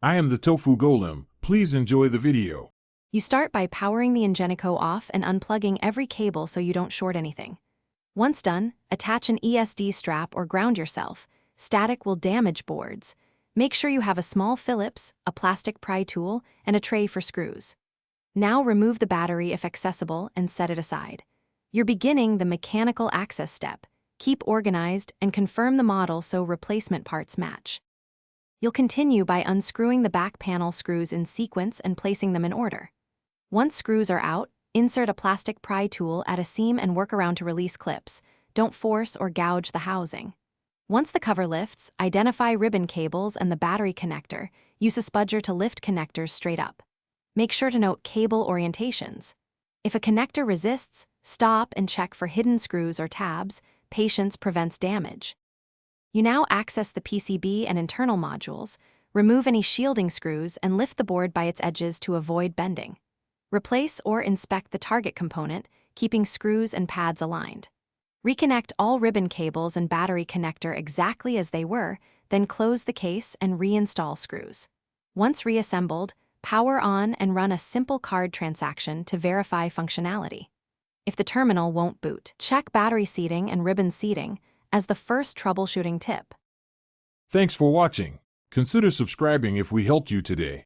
I am the tofu golem. Please enjoy the video. You start by powering the Ingenico off and unplugging every cable so you don't short anything. Once done, attach an ESD strap or ground yourself. Static will damage boards. Make sure you have a small Phillips, a plastic pry tool, and a tray for screws. Now remove the battery if accessible and set it aside. You're beginning the mechanical access step. Keep organized and confirm the model so replacement parts match. You'll continue by unscrewing the back panel screws in sequence and placing them in order. Once screws are out, insert a plastic pry tool at a seam and work around to release clips. Don't force or gouge the housing. Once the cover lifts, identify ribbon cables and the battery connector. Use a spudger to lift connectors straight up. Make sure to note cable orientations. If a connector resists, stop and check for hidden screws or tabs. Patience prevents damage. You now access the PCB and internal modules, remove any shielding screws, and lift the board by its edges to avoid bending. Replace or inspect the target component, keeping screws and pads aligned. Reconnect all ribbon cables and battery connector exactly as they were, then close the case and reinstall screws. Once reassembled, power on and run a simple card transaction to verify functionality. If the terminal won't boot, check battery seating and ribbon seating as the first troubleshooting tip. Thanks for watching. Consider subscribing if we helped you today.